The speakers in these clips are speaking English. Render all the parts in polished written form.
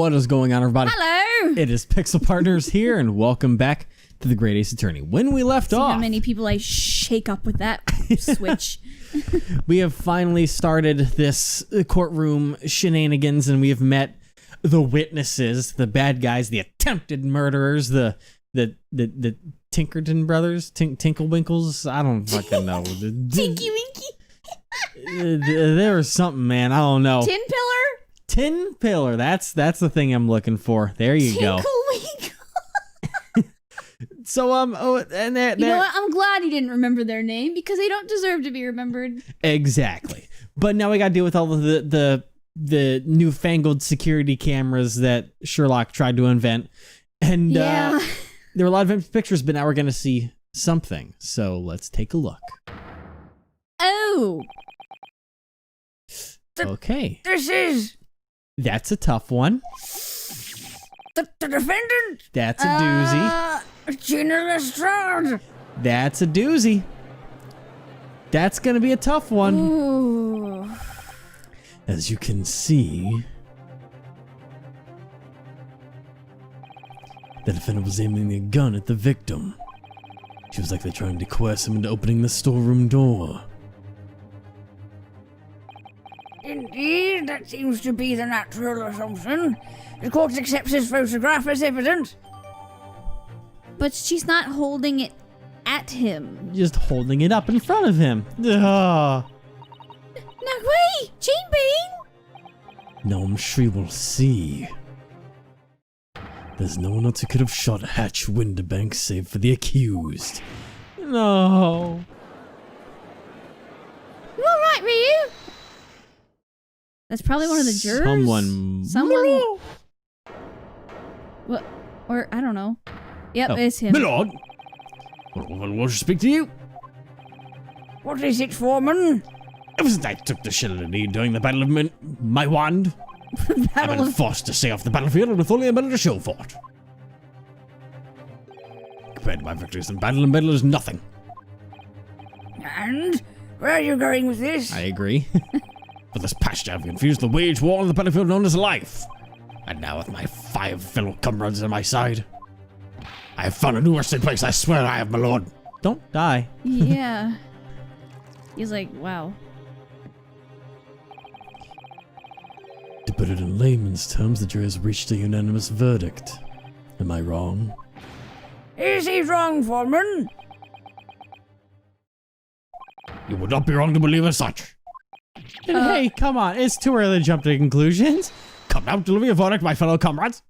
What is going on, everybody? Hello! It is Pixel Partners here, and welcome back to the Great Ace Attorney. When we left off... how many people I shake up with that switch. We have finally started this courtroom shenanigans, and we have met the witnesses, the bad guys, the attempted murderers, the Tinkerton brothers, Tinklewinkles. I don't fucking know. Tinky Winky. There was something, man. I don't know. Tin Pillar? Tin Pillar. That's the thing I'm looking for. There you go. Tinklewinkle. So and that you know what? I'm glad he didn't remember their name because they don't deserve to be remembered. Exactly. But now we got to deal with all of the newfangled security cameras that Sherlock tried to invent, and Yeah. there were a lot of empty pictures. But now we're gonna see something. So let's take a look. Oh. Okay. This is That's a tough one. the defendant, That's a doozy. Gina Lestrade. That's a doozy. That's gonna be a tough one. Ooh. As you can see, the defendant was aiming a gun at the victim. She was likely trying to coerce him into opening the storeroom door. Indeed, that seems to be the natural assumption. The court accepts his photograph as evidence. But she's not holding it at him. Just holding it up in front of him. Ugh. No way! Jane Bean! Now I'm sure you will see. There's no one else who could have shot Hatch Winterbank save for the accused. No. You alright, Ryu? That's probably one of the jurors. Someone. What? Or, I don't know. Yep, it's him. My lord. Well, we'll speak to you. What is it, Foreman? Ever since I took the Shillelagh during the Battle of my wand, I've been forced to stay off the battlefield with only a medal to show for it. Compared to my victories in battle, and medal is nothing. And where are you going with this? I agree. For this past year, I've confused the wage war on the battlefield known as life. And now with my 5 fellow comrades on my side, I have found a new resting place, I swear I have, my lord. Don't die. Yeah. He's like, wow. To put it in layman's terms, the jury has reached a unanimous verdict. Am I wrong? Is he wrong, Foreman? You would not be wrong to believe as such. Hey, come on. It's too early to jump to conclusions. Come now, deliver your verdict, my fellow comrades.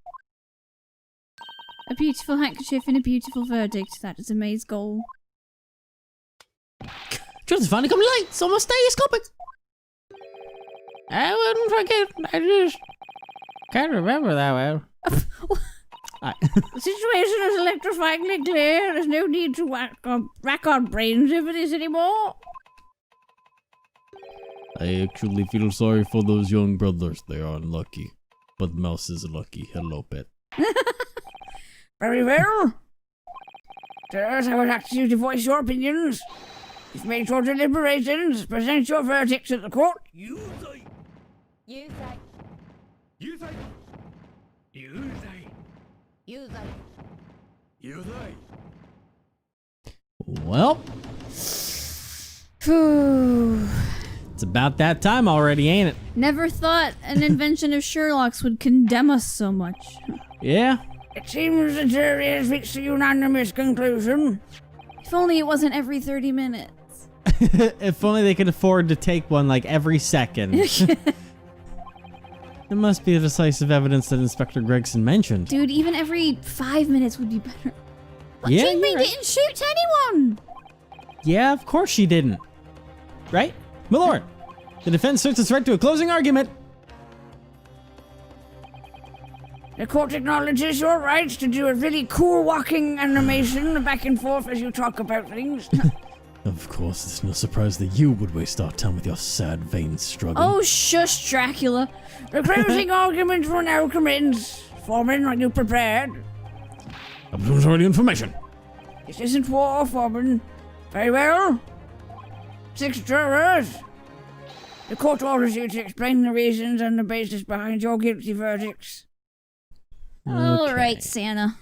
A beautiful handkerchief and a beautiful verdict. That is a maze goal. Truth is finally come to light. It's almost stereoscopic. I wouldn't forget. I just can't remember that well. The situation is electrifyingly clear. There's no need to rack our brains over this anymore. I actually feel sorry for those young brothers. They are unlucky. But Mouse is lucky. Hello, pet. Very well. Sirs, I would ask you to voice your opinions. You've made your deliberations. Present your verdicts at the court. You say. You say. You say. You say. You say. You say. Well, Phew. it's about that time already, ain't it? Never thought an invention of Sherlock's would condemn us so much. Yeah. It seems the jury has reached a unanimous conclusion. If only it wasn't every 30 minutes. If only they could afford to take one like every second. It must be the decisive evidence that Inspector Gregson mentioned. Dude, even every 5 minutes would be better. But Yeah, Jane Bean you're right. didn't shoot anyone! Yeah, of course she didn't. Right? My lord, the defense asserts its right to a closing argument. The court acknowledges your right to do a really cool walking animation back and forth as you talk about things. Of course, it's no surprise that you would waste our time with your sad, vain struggle. Oh, shush, Dracula. The closing arguments will now commence. Foreman, are you prepared? I've already information. This isn't war, Foreman. Very well. 6 jurors. The court orders you to explain the reasons and the basis behind your guilty verdicts. All right, Santa.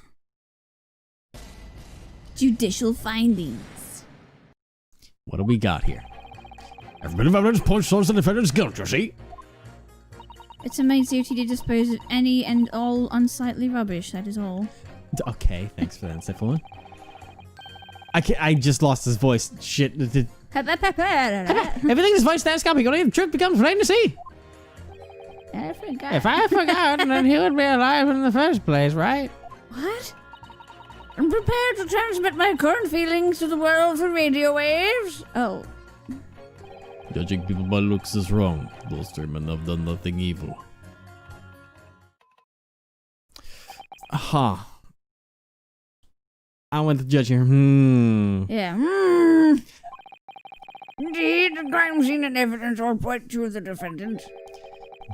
Judicial findings. What do we got here? Every bit of evidence points towards the defendant's guilt, you see? It's a maid's duty to dispose of any and all unsightly rubbish, that is all. Okay, thanks for that, Syphilin. I just lost his voice. Shit. Everything is voice stereoscopic. Only the truth becomes plain to see. If I had forgotten, then he would be alive in the first place, right? What? I'm prepared to transmit my current feelings to the world through radio waves. Oh. Judging people by looks is wrong. Those three men have done nothing evil. Aha. I went to judge here. Yeah. Indeed, the crime scene and evidence all point to the defendant.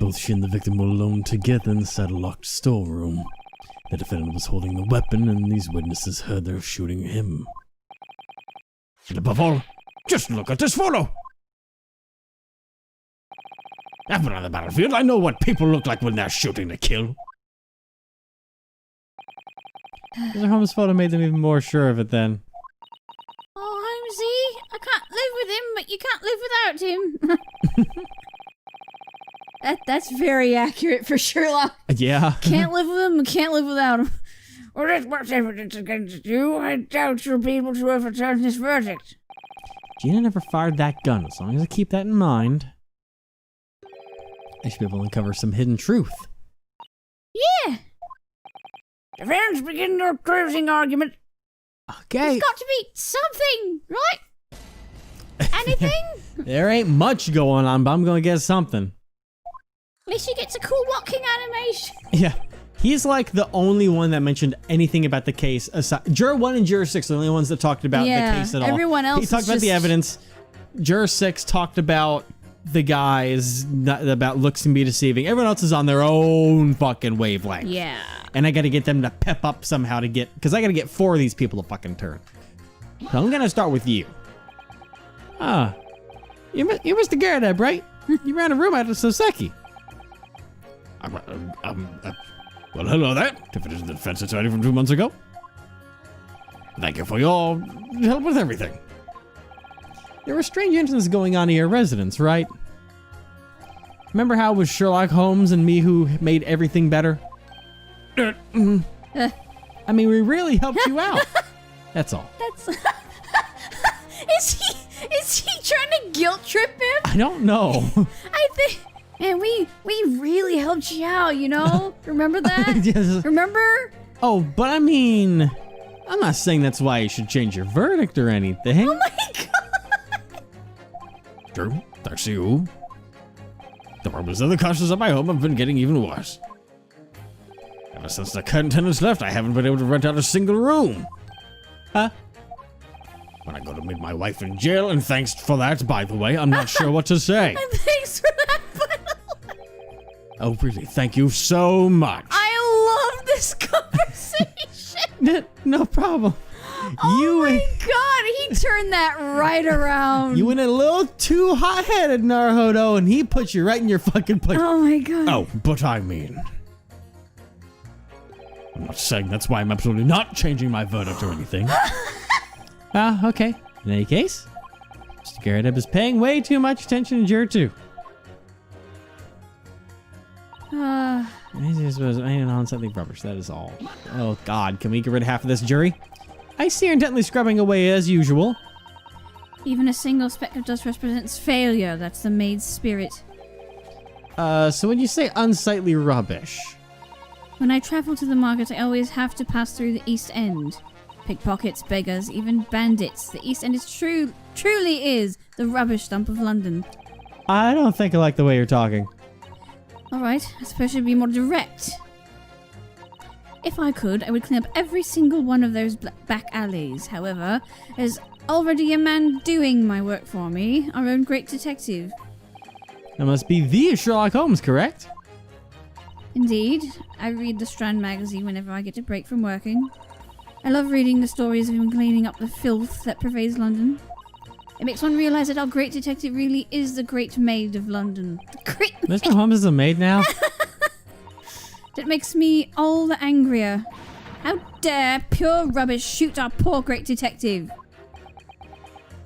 Both she and the victim were alone together inside a locked storeroom. The defendant was holding the weapon, and these witnesses heard her shooting him. And above all, just look at this photo! I've been on the battlefield. I know what people look like when they're shooting to kill. Mr. Holmes' photo made them even more sure of it then. Oh, Holmesy, I can't live with him, but you can't live without him. That's very accurate for Sherlock. Yeah. Can't live with him, can't live without him. Well, there's much evidence against you. I doubt you'll be able to overturn this verdict. Gina never fired that gun. As long as I keep that in mind, I should be able to uncover some hidden truth. Yeah. Defense, begin your closing argument. Okay. There's got to be something, right? Anything? There ain't much going on, but I'm gonna get something. At least you get a cool walking animation. Yeah. He's like the only one that mentioned anything about the case. Juror 1 and Juror 6 are the only ones that talked about the case at all. Everyone else He talked is about the just- evidence. Juror 6 talked about the guys, about looks and be deceiving. Everyone else is on their own fucking wavelength. Yeah. And I gotta get them to pep up somehow to get, because I gotta get 4 of these people to fucking turn. So I'm gonna start with you. You're Mr. Garadeb, right? You ran a room out of Soseki. Well, hello there. If it isn't the defense attorney from 2 months ago. Thank you for your help with everything. There were strange incidents going on in your residence, right? Remember how it was Sherlock Holmes and me who made everything better? I mean, we really helped you out. That's all. That's. Is he trying to guilt trip him? I don't know. I think. Man, we really helped you out, you know? Remember that? Yes. Remember? Oh, but I mean, I'm not saying that's why you should change your verdict or anything. Oh my god! True, that's you. The problems of the costs of my home have been getting even worse. Ever since the current tenants left, I haven't been able to rent out a single room. Huh? When I go to meet my wife in jail, and thanks for that, by the way, I'm not sure what to say. Thanks for that, by the way. Oh, really? Thank you so much. I love this conversation. No problem. Oh my god, he turned that right around. You went a little too hot-headed, Naruhodo, and he put you right in your fucking place. Oh my god. Oh, but I mean, I'm not saying that's why I'm absolutely not changing my verdict or anything. Okay. In any case, Mr. Garadeb is paying way too much attention to Juror 2. I suppose I ain't on something rubbish, that is all. Oh god, can we get rid of half of this jury? I see her intently scrubbing away as usual. Even a single speck of dust represents failure. That's the maid's spirit. So when you say unsightly rubbish... When I travel to the market, I always have to pass through the East End. Pickpockets, beggars, even bandits. The East End is truly is the rubbish dump of London. I don't think I like the way you're talking. Alright, I suppose I should be more direct. If I could, I would clean up every single one of those back alleys. However, there's already a man doing my work for me, our own great detective. That must be the Sherlock Holmes, correct? Indeed, I read the Strand magazine whenever I get a break from working. I love reading the stories of him cleaning up the filth that pervades London. It makes one realize that our great detective really is the great maid of London. Mr. Holmes is a maid now? That makes me all the angrier. How dare pure rubbish shoot our poor great detective?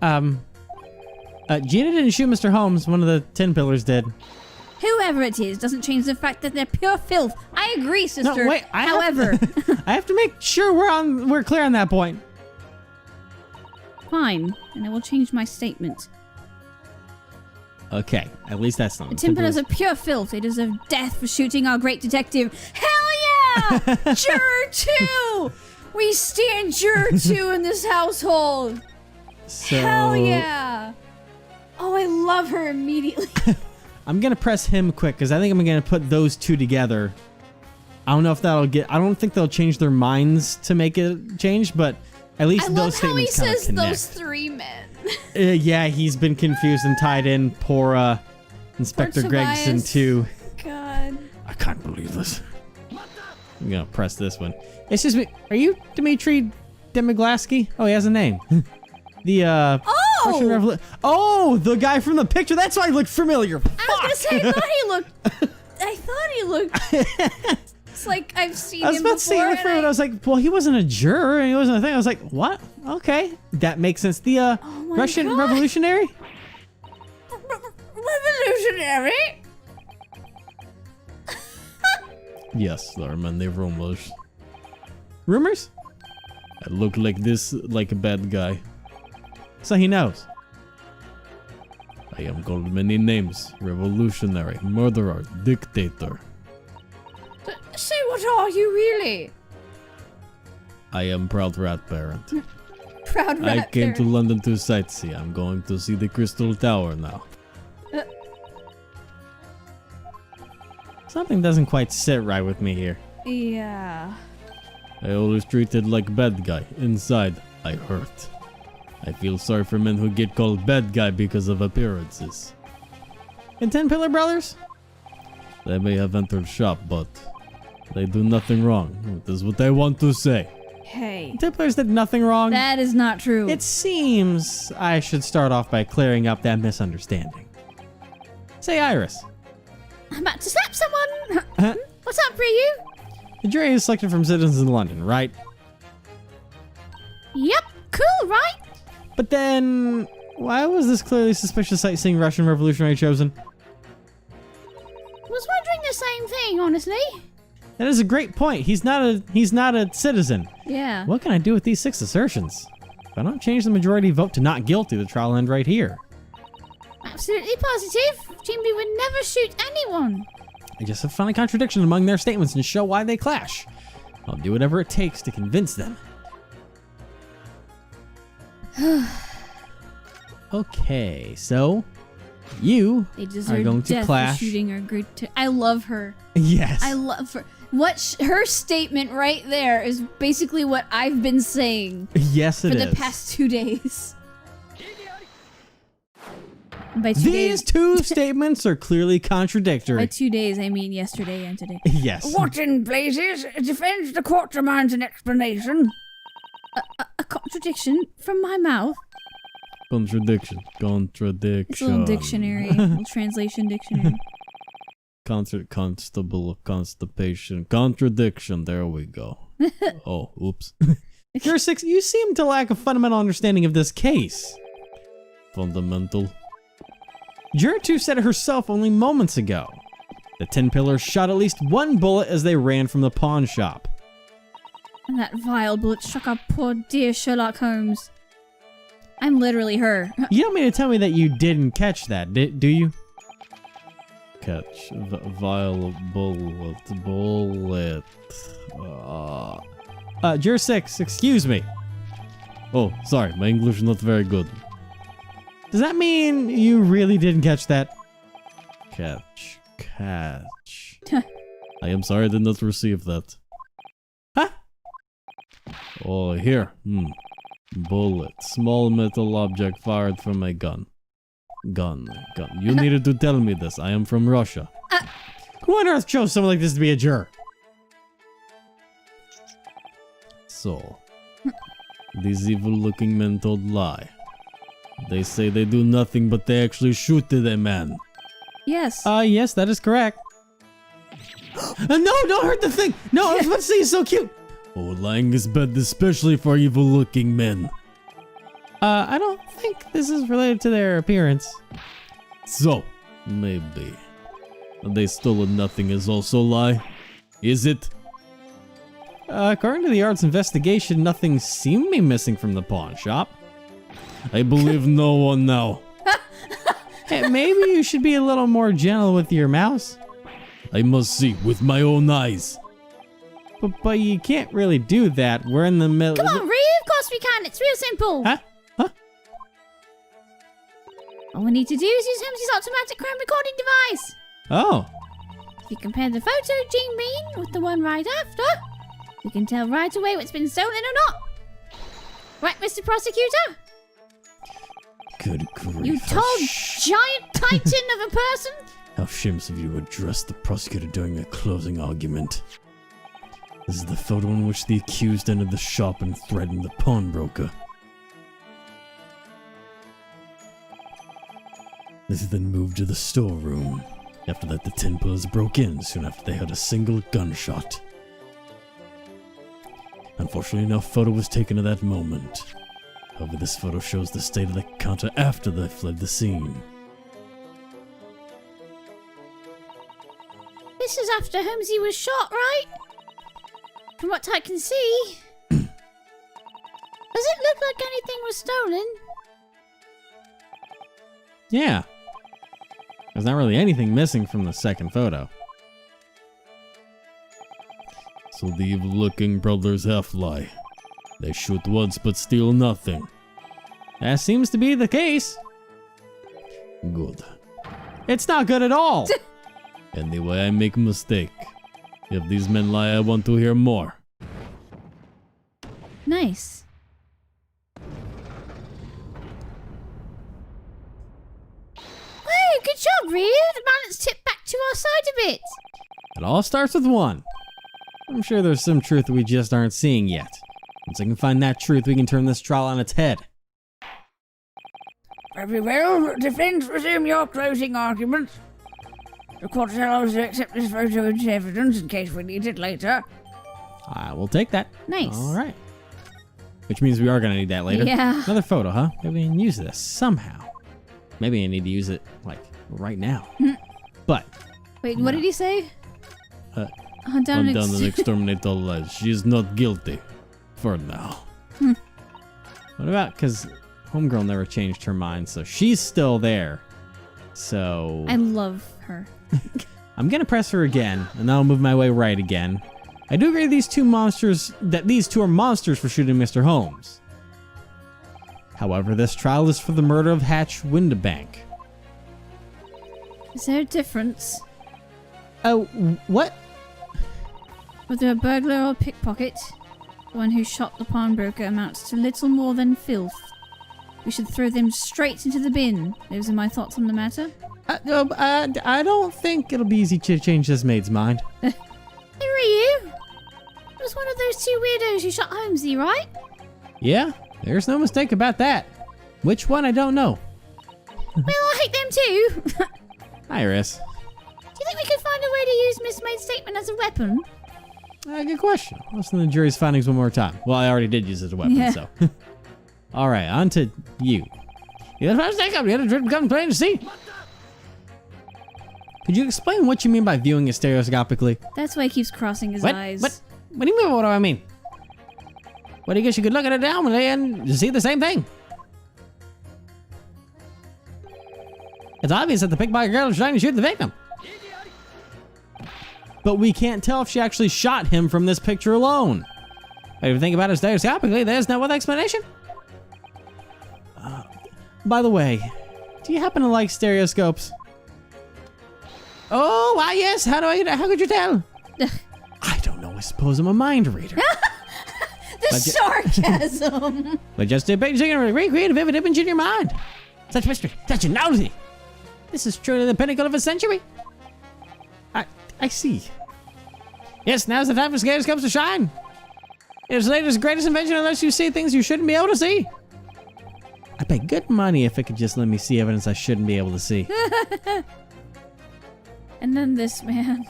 Gina didn't shoot Mr. Holmes. One of the 10 pillars did. Whoever it is doesn't change the fact that they're pure filth. I agree, sister. No, wait. However, I have to make sure we're clear on that point. fine, and I will change my statement. Okay, at least that's not. The 10 pillars are pure filth. They deserve death for shooting our great detective. Hell yeah! Juror 2! We stand Juror 2 in this household. So, Hell yeah! Oh, I love her immediately. I'm gonna press him quick because I think I'm gonna put those two together. I don't know if that'll get. I don't think they'll change their minds to make it change, but at least I those love how he statements kind of says connect. those 3 men. Yeah, he's been confused and tied in. Poor Inspector Poor Gregson Tobias. too. God. I can't believe this. I'm gonna press this one. Excuse me, are you Dmitri Demiglaski? Oh, he has a name. The Russian Revolution. Oh, the guy from the picture. That's why he looked familiar. I was gonna say, I thought he looked. It's like I've seen I was him about to say before. it for it. I was like, well, he wasn't a juror and he wasn't a thing. I was like, what? Okay, that makes sense. The my Russian God. revolutionary. Revolutionary. Yes, there are many rumors. Rumors? I look like this, like a bad guy. So he knows. I am called many names. Revolutionary, murderer, dictator. So what are you really? I am proud rat parent. Proud I rat came to parent. London to sightsee. I'm going to see the Crystal Tower now. Something doesn't quite sit right with me here. Yeah. I always treated like bad guy. Inside, I hurt. I feel sorry for men who get called bad guy because of appearances. And 10 Pillar Brothers? They may have entered shop, but they do nothing wrong. That is what I want to say. Hey. 10 Pillars did nothing wrong. That is not true. It seems I should start off by clearing up that misunderstanding. Say, Iris. I'm about to slap someone. Huh? What's up, Ryu? The jury is selected from citizens in London, right? Yep. Cool, right? But then, why was this clearly suspicious sightseeing Russian revolutionary chosen? Was wondering the same thing, honestly. That is a great point. He's not a citizen. Yeah. What can I do with these 6 assertions? If I don't change the majority vote to not guilty, the trial will end right here. Absolutely positive. Jimmy would never shoot anyone. I just have to find a contradiction among their statements and show why they clash. I'll do whatever it takes to convince them. Okay, so you They are deserve going to death clash. for shooting our great. I love her. Yes. I love her. Her statement right there is basically what I've been saying Yes, it for is. the past 2 days. By 2 These days. 2 statements are clearly By contradictory. 2 days, I mean yesterday and today. Yes. What in blazes? Defends the court demands an explanation. A contradiction from my mouth. Contradiction. Contradiction. It's a little dictionary, a little translation dictionary. Constable, constipation, contradiction. There we go. Oh, oops. Juror 6, you seem to lack a fundamental understanding of this case. Fundamental. Juror 2 said it herself only moments ago. The 10 Pillars shot at least 1 bullet as they ran from the pawn shop. And that vile bullet struck our poor dear Sherlock Holmes. I'm literally her. You don't mean to tell me that you didn't catch that, do you? Catch. Vile bullet. Juror 6, excuse me. Oh, sorry, my English is not very good. Does that mean you really didn't catch that? Catch. I am sorry I did not receive that. Huh? Oh, here. Bullet. Small metal object fired from a gun. Gun. You needed to tell me this. I am from Russia. Who on earth chose someone like this to be a juror? So, these evil-looking men told lie. They say they do nothing, but they actually shoot a man. Yes. Yes, that is correct. No, don't hurt the thing. No, I was about to say it's so cute. Oh, lying is bad, especially for evil-looking men. I don't think this is related to their appearance. So, maybe. They stolen nothing is also a lie. Is it? According to the Arts investigation, nothing seemed to be missing from the pawn shop. I believe no one now. Hey, maybe you should be a little more gentle with your mouse. I must see with my own eyes. But you can't really do that. We're in the middle. Come on, Ryu. Of course we can. It's real simple. Huh? All we need to do is use Holmes's automatic crime recording device. Oh. If you compare the photo Jean Bean with the one right after, we can tell right away what's been stolen or not. Right, Mr. Prosecutor? Good grief. You tall, giant titan of a person? How shameless of you to address the prosecutor during a closing argument. This is the photo in which the accused entered the shop and threatened the pawnbroker. They then moved to the storeroom. After that, the Templars broke in soon after they heard a single gunshot. Unfortunately, no photo was taken of that moment. However, this photo shows the state of the counter after they fled the scene. This is after Holmesy was shot, right? From what I can see. Does it look like anything was stolen? Yeah. There's not really anything missing from the second photo. So the evil-looking brothers half-lie. They shoot once but steal nothing. That seems to be the case. Good. It's not good at all. Anyway, I make a mistake. If these men lie, I want to hear more. Nice. Hey, good job, Ryu. The balance tipped back to our side a bit. It all starts with one. I'm sure there's some truth we just aren't seeing yet. Once I can find that truth, we can turn this trial on its head. Very well. Defense, resume your closing argument. The court allows us to accept this photo as evidence in case we need it later. I will take that. Nice. All right. Which means we are going to need that later. Yeah. Another photo, huh? Maybe we can use this somehow. Maybe I need to use it, like, right now. But... Wait, what did he say? Hunt down and exterminate all lies. She is not guilty. For now. What about... Because Homegirl never changed her mind, so she's still there. So... I love her. I'm going to press her again, and I'll move my way right again. I do agree these two are monsters for shooting Mr. Holmes. However, this trial is for the murder of Hatch Windabank. Is there a difference? Oh, what? Whether a burglar or pickpocket, the one who shot the pawnbroker amounts to little more than filth. We should throw them straight into the bin. Those are my thoughts on the matter. I don't think it'll be easy to change this maid's mind. Hey, Ryu! It was one of those two weirdos who shot Holmesy, right? Yeah, there's no mistake about that. Which one, I don't know. Well, I hate them too. Iris. Do you think we could find a way to use Miss Maid's statement as a weapon? Good question. Listen to the jury's findings one more time. Well, I already did use it as a weapon, Yeah. so. All right, on to you. You're the first to come. You're the first to come plain to see. Could you explain what you mean by viewing it stereoscopically? That's why he keeps crossing his eyes. What do you mean? What do I mean? Well, I guess you could look at it down and see the same thing. It's obvious that the pickpocket girl is trying to shoot the victim. But we can't tell if she actually shot him from this picture alone. If you think about it stereoscopically, there's no other explanation. By the way, do you happen to like stereoscopes? Oh, why yes. How could you tell? I don't know. I suppose I'm a mind reader. The sarcasm! But just depicting a recreative vivid image in your mind. Such mystery, such analogy. This is truly the pinnacle of a century. I see. Yes, now's the time for stereoscopes to shine. It's the latest greatest invention unless you see things you shouldn't be able to see. I pay good money if it could just let me see evidence I shouldn't be able to see. And then this man.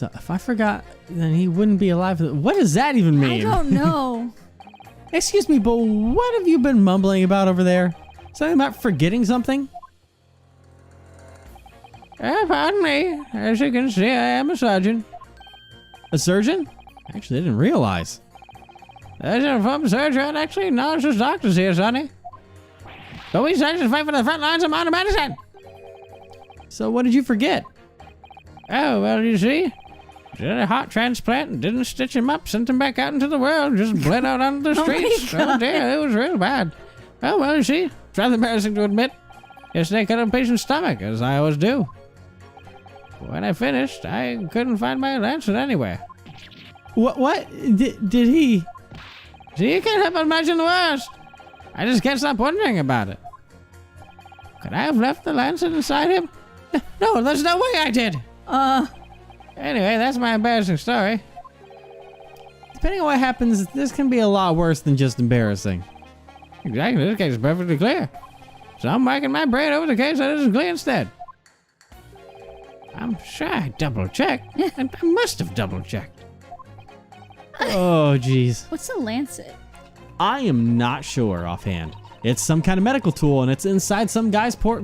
So if I forgot, then he wouldn't be alive. What does that even mean? I don't know. Excuse me, but what have you been mumbling about over there? Something about forgetting something? Pardon me. As you can see, I am a surgeon. A surgeon? Actually, I didn't realize. Surgeon from surgeon actually knows his doctors here, Sonny. But we surgeons fight for the front lines of modern medicine. So what did you forget? Oh, well, you see, did a heart transplant and didn't stitch him up, sent him back out into the world, just bled out onto the streets. Oh, dear, it was real bad. Oh, well, you see, it's rather embarrassing to admit. Yes, they cut on a patient's stomach, as I always do. When I finished, I couldn't find my lancet anywhere. What? Did he? See, you can't help but imagine the worst. I just can't stop wondering about it. Could I have left the lancet inside him? No, there's no way I did. Anyway, that's my embarrassing story. Depending on what happens, this can be a lot worse than just embarrassing. Exactly, this case is perfectly clear. So I'm whacking my brain over the case that isn't clear instead. I'm sure I double-checked. I must have double-checked. Oh, jeez. What's a lancet? I am not sure offhand. It's some kind of medical tool, and it's inside some guy's poor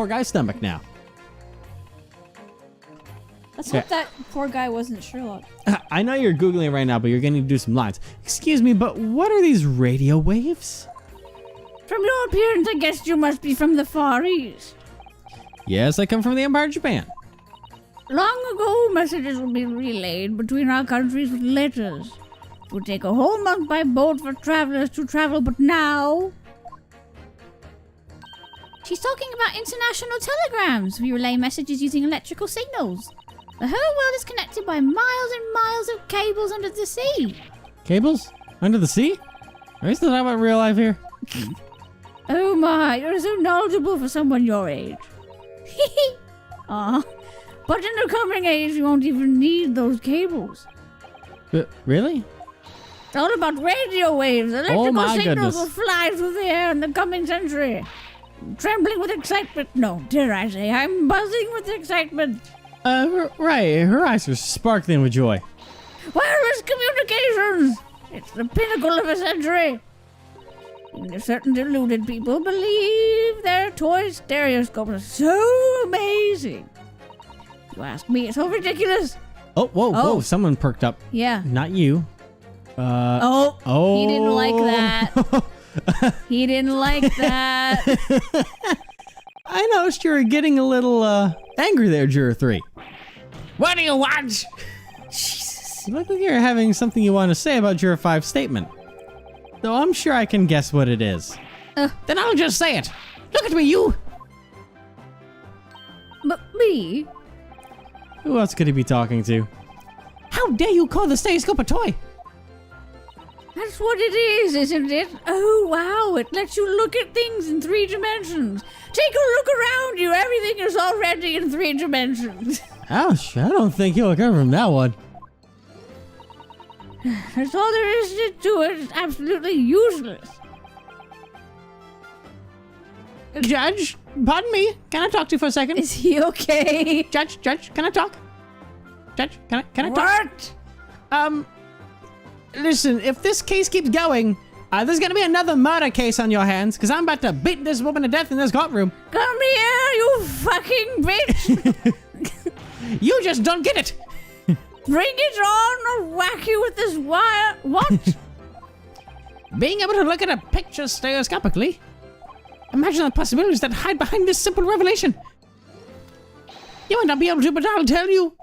guy's stomach now. Let's hope that poor guy wasn't Sherlock. I know you're Googling it right now, but you're going to do some lines. Excuse me, but what are these radio waves? From your appearance, I guess you must be from the Far East. Yes, I come from the Empire of Japan. Long ago, messages would be relayed between our countries with letters. It would take a whole month by boat for travelers to travel, but now... She's talking about international telegrams. We relay messages using electrical signals. The whole world is connected by miles and miles of cables under the sea. Cables? Under the sea? Are we still talking about real life here? Oh my, you're so knowledgeable for someone your age. Aw. But in the coming age, you won't even need those cables. Really? It's all about radio waves. Electrical my signals goodness. will fly through the air in the coming century. I'm trembling with excitement. No, dare I say, I'm buzzing with excitement. Right. Her eyes are sparkling with joy. Wireless communications! It's the pinnacle of a century. Even if certain deluded people believe their toy stereoscope is so amazing. You ask me, it's so ridiculous. Oh, whoa. Someone perked up. Yeah. Not you. Oh. He didn't like that. He didn't like that. I noticed you were getting a little angry there, Juror 3. What do you want? Jesus. You look like you're having something you want to say about Juror 5's statement. Though I'm sure I can guess what it is. Then I'll just say it. Look at me, you. But me? Who else could he be talking to? How dare you call the stereoscope a toy? That's what it is, isn't it? Oh, wow, it lets you look at things in 3 dimensions. Take a look around you. Everything is already in 3 dimensions. Ouch, I don't think he'll recover from that one. That's all there is to it. It's absolutely useless. Judge, pardon me. Can I talk to you for a second? Is he okay? Judge, can I talk? Judge, can I talk? What? Listen, if this case keeps going, there's gonna be another murder case on your hands, because I'm about to beat this woman to death in this courtroom. Come here, you fucking bitch. You just don't get it. Bring it on or whack you with this wire. What? Being able to look at a picture stereoscopically. Imagine the possibilities that hide behind this simple revelation. You might not be able to, but I'll tell you.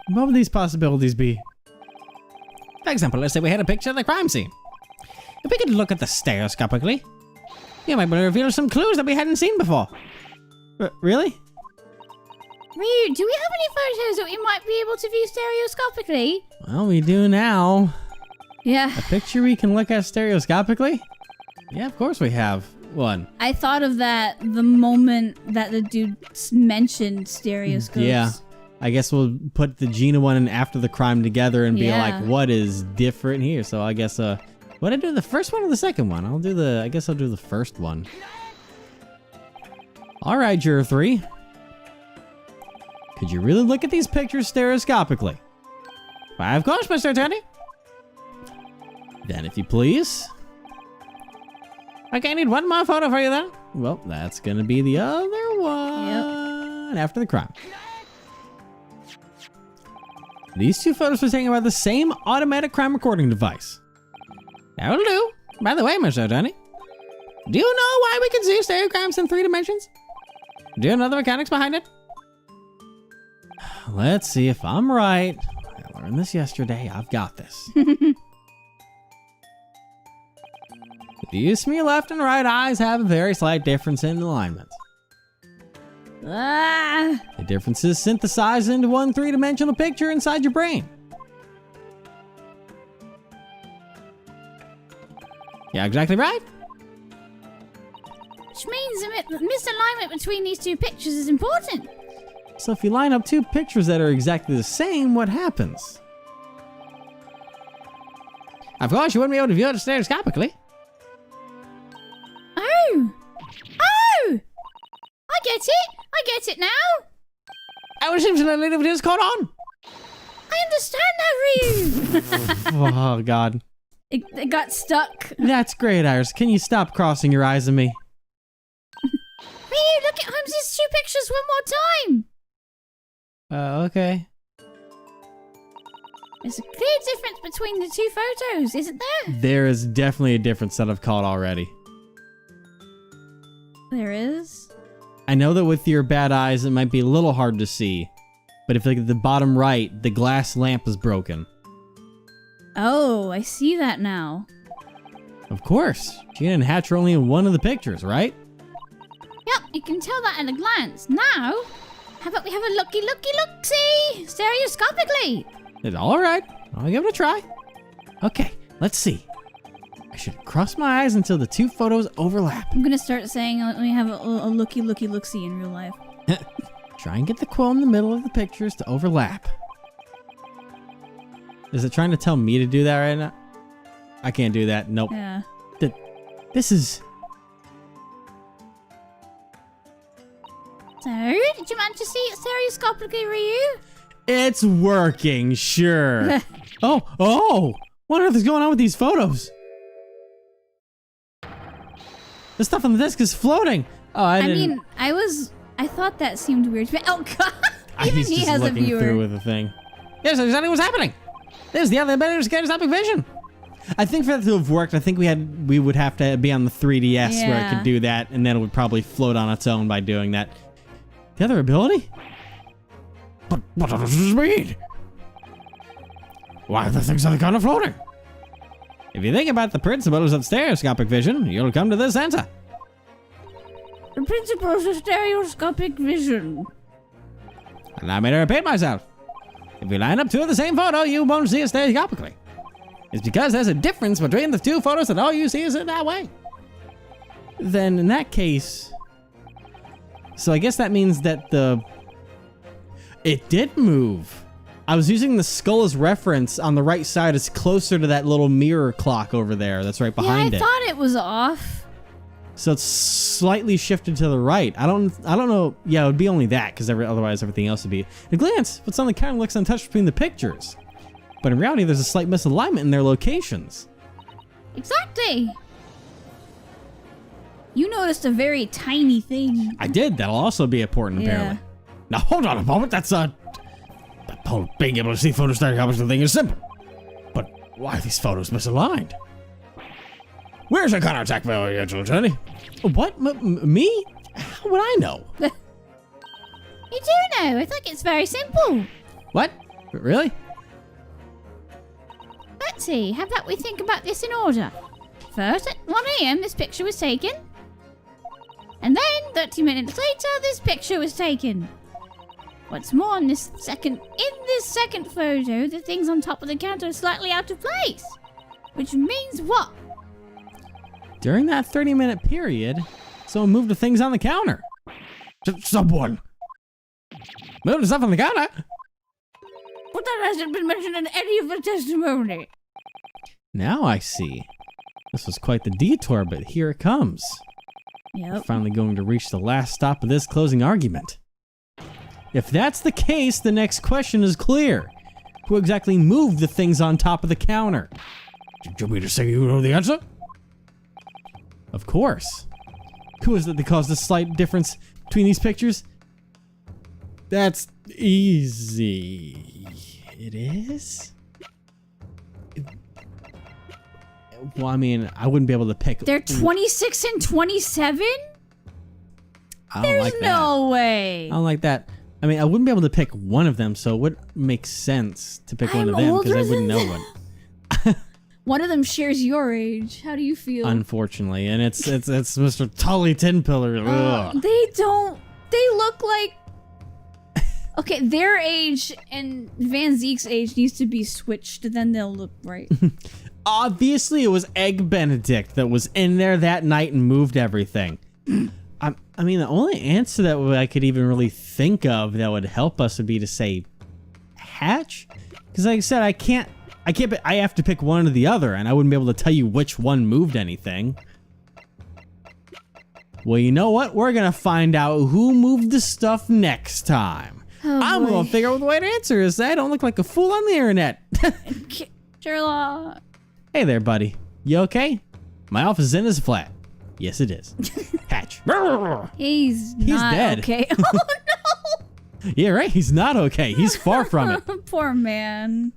What would these possibilities be? For example, let's say we had a picture of the crime scene. If we could look at the stereoscopically, you might be able to reveal some clues that we hadn't seen before. Really? Ryu, do we have any photos that we might be able to view stereoscopically? Well, we do now. Yeah. A picture we can look at stereoscopically? Yeah, of course we have one. I thought of that the moment that the dude mentioned stereoscopes. Yeah. I guess we'll put the Gina one and After the Crime together and be Yeah. like, what is different here? So I guess, what I do, the first one or the second one? I guess I'll do the first one. All right, Juror 3. Could you really look at these pictures stereoscopically? Why, of course, Mr. Attorney. Then, if you please. Okay, I need one more photo for you then. Well, that's gonna be the other one after the crime. These two photos were taken by the same automatic crime recording device. That'll do. By the way, Mr. Attorney, do you know why we can see stereograms in 3 dimensions? Do you know the mechanics behind it? Let's see if I'm right. I learned this yesterday. I've got this. These from your left and right eyes have a very slight difference in alignment. Ah! The difference is synthesized into one 3-dimensional picture inside your brain. Yeah, exactly right. Which means the misalignment between these two pictures is important. So if you line up 2 pictures that are exactly the same, what happens? Of course, you wouldn't be able to view it stereoscopically. Oh! Oh! I get it! I get it now! I was simply just caught on. I understand now, Ryu! Oh, God. It got stuck. That's great, Iris. Can you stop crossing your eyes at me? Ryu, look at Holmes's 2 pictures one more time! Okay. There's a clear difference between the 2 photos, isn't there? There is definitely a difference that I've caught already. There is. I know that with your bad eyes, it might be a little hard to see. But if you look at the bottom right, the glass lamp is broken. Oh, I see that now. Of course. Gina and Hatch are only in one of the pictures, right? Yep, you can tell that at a glance. Now, how about we have a looky-see stereoscopically? It's all right. I'll give it a try. Okay, let's see. I should cross my eyes until the 2 photos overlap. I'm gonna start saying let me have a looky-see in real life. Try and get the quote in the middle of the pictures to overlap. Is it trying to tell me to do that right now? I can't do that. Nope. Yeah. This is... So, did you manage to see it stereoscopically, Ryu? It's working, sure. Oh! What on earth is going on with these photos? The stuff on the disc is floating. Oh, I thought that seemed weird to me. Oh, God. Even He's he just has a looking viewer. through with a thing. Yes, that's exactly what's happening. This is the other better stereoscopic vision. I think for that to have worked, I think we would have to be on the 3DS where it could do that, and then it would probably float on its own by doing that. The other ability? But what does this mean? Why are the things kind of floating? If you think about the principles of stereoscopic vision, you'll come to this answer. The principles of stereoscopic vision. Allow me to repeat myself. If you line up 2 of the same photo, you won't see it stereoscopically. It's because there's a difference between the 2 photos that all you see is in that way. Then in that case... So I guess that means that it did move. I was using the skull as reference on the right side. It's closer to that little mirror clock over there that's right behind I thought it was off. So it's slightly shifted to the right. I don't know. Yeah, it would be only that because otherwise everything else would be. At a glance, what's on the counter looks untouched between the pictures. But in reality, there's a slight misalignment in their locations. Exactly. You noticed a very tiny thing. I did. That'll also be important, apparently. Now hold on a moment. That's that whole being able to see photos stereoscopically thing is simple. But why are these photos misaligned? Where's your counterattack value, Attorney? What? Me? How would I know? You do know. I think it's very simple. What? Really? Let's see. How about we think about this in order? First, at 1 a.m., this picture was taken. And then, 30 minutes later, this picture was taken. What's more, in this second photo, the things on top of the counter are slightly out of place. Which means what? During that 30-minute period, someone moved the things on the counter. Someone Moved the stuff on the counter? But that hasn't been mentioned in any of the testimony. Now I see. This was quite the detour, but here it comes. We're Yep. finally going to reach the last stop of this closing argument. If that's the case, the next question is clear. Who exactly moved the things on top of the counter? Do you want me to say you know the answer? Of course. Who is it that caused the slight difference between these pictures? That's easy. It is? Well, I mean, I wouldn't be able to pick. They're 26 and 27? I don't There's like that. no way. I don't like that. I mean, I wouldn't be able to pick one of them, so it would make sense to pick one I'm of them because I older wouldn't know than one. One of them shares your age. How do you feel? Unfortunately, and it's Mr. Tully Tinpillar. Ugh. They don't. They look like. Okay, their age and Van Zeke's age needs to be switched. Then they'll look right. Obviously, it was Egg Benedict that was in there that night and moved everything. I mean, the only answer that I could even really think of that would help us would be to say Hatch, because like I said, I have to pick one or the other, and I wouldn't be able to tell you which one moved anything. Well, you know what? We're gonna find out who moved the stuff next time. Oh, I'm boy. gonna figure out what the right answer is. I don't look like a fool on the internet. Sherlock. Hey there, buddy. You okay? My office is in his flat. Yes, it is. Hatch. He's not dead. okay. Oh no! Yeah, right. He's not okay. He's far from it. Poor man.